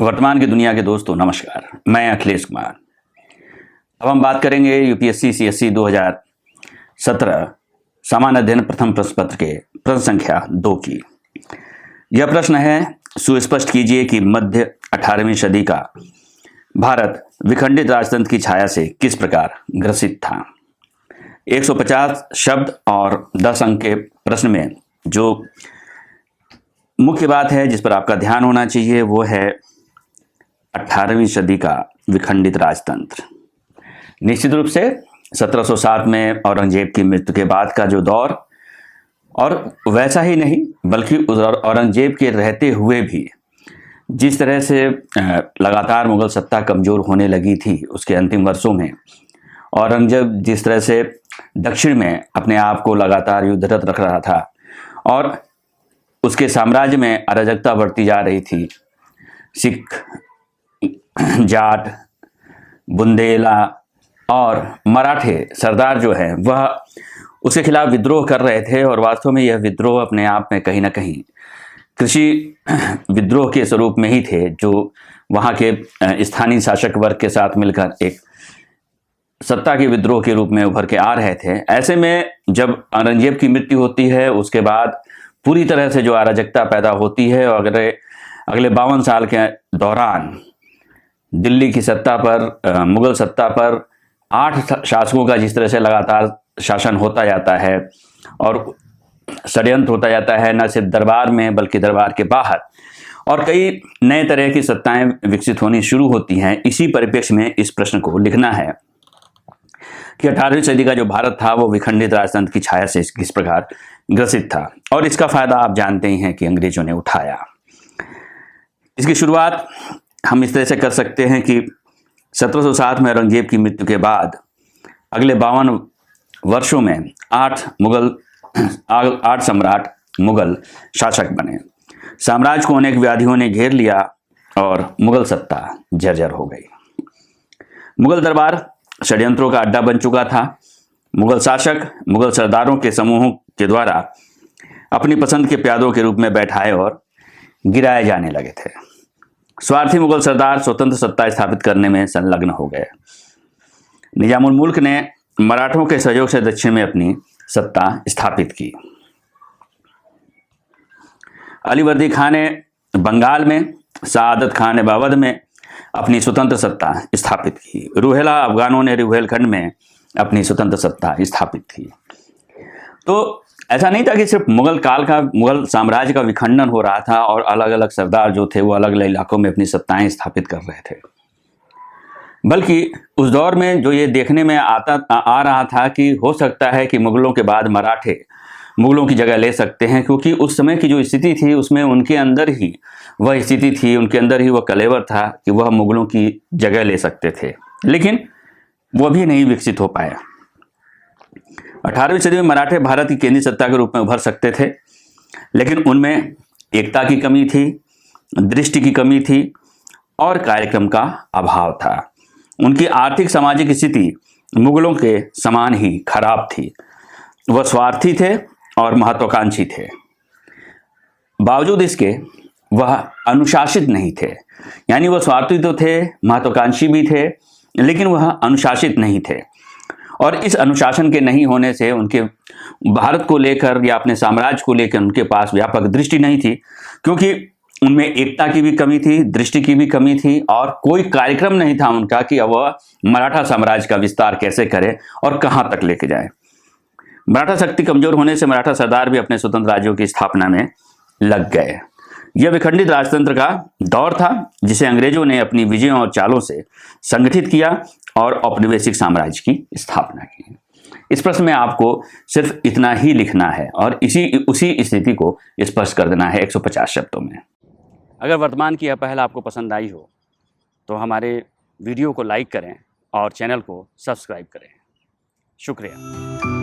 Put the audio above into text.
वर्तमान की दुनिया के दोस्तों नमस्कार, मैं अखिलेश कुमार। अब हम बात करेंगे यूपीएससी सीएससी 2017 सामान्य अध्ययन प्रथम प्रश्न पत्र के प्रश्न संख्या 2 की। यह प्रश्न है, सुस्पष्ट कीजिए कि मध्य 18वीं सदी का भारत विखंडित राजतंत्र की छाया से किस प्रकार ग्रसित था। 150 शब्द और 10 अंक के प्रश्न में जो मुख्य बात है जिस पर आपका ध्यान होना चाहिए वो है 18वीं सदी का विखंडित राजतंत्र। निश्चित रूप से 1707 में औरंगजेब की मृत्यु के बाद का जो दौर, और वैसा ही नहीं बल्कि औरंगजेब के रहते हुए भी जिस तरह से लगातार मुगल सत्ता कमज़ोर होने लगी थी, उसके अंतिम वर्षों में औरंगजेब जिस तरह से दक्षिण में अपने आप को लगातार युद्धरत रख रहा था और उसके साम्राज्य में अराजकता बढ़ती जा रही थी। सिख, जाट, बुंदेला और मराठे सरदार जो हैं वह उसके खिलाफ विद्रोह कर रहे थे, और वास्तव में यह विद्रोह अपने आप में कहीं ना कहीं कृषि विद्रोह के स्वरूप में ही थे, जो वहाँ के स्थानीय शासक वर्ग के साथ मिलकर एक सत्ता के विद्रोह के रूप में उभर के आ रहे थे। ऐसे में जब औरंगजेब की मृत्यु होती है उसके बाद पूरी तरह से जो अराजकता पैदा होती है, और अगले 52 साल के दौरान दिल्ली की सत्ता पर, मुगल सत्ता पर 8 शासकों का जिस तरह से लगातार शासन होता जाता है और षड्यंत्र होता जाता है, न सिर्फ दरबार में बल्कि दरबार के बाहर, और कई नए तरह की सत्ताएं विकसित होनी शुरू होती हैं। इसी परिप्रेक्ष्य में इस प्रश्न को लिखना है कि 18वीं सदी का जो भारत था वो विखंडित राजतंत्र की छाया से किस प्रकार ग्रसित था, और इसका फायदा आप जानते ही हैं कि अंग्रेजों ने उठाया। इसकी शुरुआत हम इस तरह से कर सकते हैं कि 1707 में औरंगजेब की मृत्यु के बाद अगले 52 वर्षों में 8 सम्राट मुगल शासक बने। साम्राज्य को अनेक व्याधियों ने घेर लिया और मुगल सत्ता जर्जर हो गई। मुगल दरबार षड्यंत्रों का अड्डा बन चुका था। मुगल शासक मुगल सरदारों के समूहों के द्वारा अपनी पसंद के प्यादों के रूप में बैठाए और गिराए जाने लगे थे। स्वार्थी मुगल सरदार स्वतंत्र सत्ता स्थापित करने में संलग्न हो गए। निजामुल मुल्क ने मराठों के सहयोग से दक्षिण में अपनी सत्ता स्थापित की। अलीवर्दी खान ने बंगाल में, सआदत खान ने बावध में अपनी स्वतंत्र सत्ता स्थापित की। रूहेला अफगानों ने रुहेलखंड में अपनी स्वतंत्र सत्ता स्थापित की। तो ऐसा नहीं था कि सिर्फ मुगल साम्राज्य का विखंडन हो रहा था और अलग अलग सरदार जो थे वो अलग अलग इलाकों में अपनी सत्ताएं स्थापित कर रहे थे, बल्कि उस दौर में जो ये देखने में आ रहा था कि हो सकता है कि मुगलों के बाद मराठे मुगलों की जगह ले सकते हैं, क्योंकि उस समय की जो स्थिति थी उसमें उनके अंदर ही वह स्थिति थी, उनके अंदर ही वह कलेवर था कि वह मुगलों की जगह ले सकते थे, लेकिन वह भी नहीं विकसित हो पाया। 18वीं सदी में मराठे भारत की केंद्रीय सत्ता के रूप में उभर सकते थे, लेकिन उनमें एकता की कमी थी, दृष्टि की कमी थी और कार्यक्रम का अभाव था। उनकी आर्थिक सामाजिक स्थिति मुगलों के समान ही खराब थी। वह स्वार्थी थे और महत्वाकांक्षी थे। बावजूद इसके वह अनुशासित नहीं थे, यानी वह स्वार्थी तो थे, महत्वाकांक्षी भी थे, लेकिन वह अनुशासित नहीं थे। और इस अनुशासन के नहीं होने से उनके भारत को लेकर या अपने साम्राज्य को लेकर उनके पास व्यापक दृष्टि नहीं थी, क्योंकि उनमें एकता की भी कमी थी, दृष्टि की भी कमी थी, और कोई कार्यक्रम नहीं था उनका कि अब वह मराठा साम्राज्य का विस्तार कैसे करे और कहाँ तक लेके जाए। मराठा शक्ति कमजोर होने से मराठा सरदार भी अपने स्वतंत्र राज्यों की स्थापना में लग गए। यह विखंडित राजतंत्र का दौर था जिसे अंग्रेजों ने अपनी विजयों और चालों से संगठित किया और औपनिवेशिक साम्राज्य की स्थापना की। इस प्रश्न में आपको सिर्फ इतना ही लिखना है और उसी स्थिति को स्पष्ट कर देना है 150 शब्दों में। अगर वर्तमान की यह पहल आपको पसंद आई हो तो हमारे वीडियो को लाइक करें और चैनल को सब्सक्राइब करें। शुक्रिया।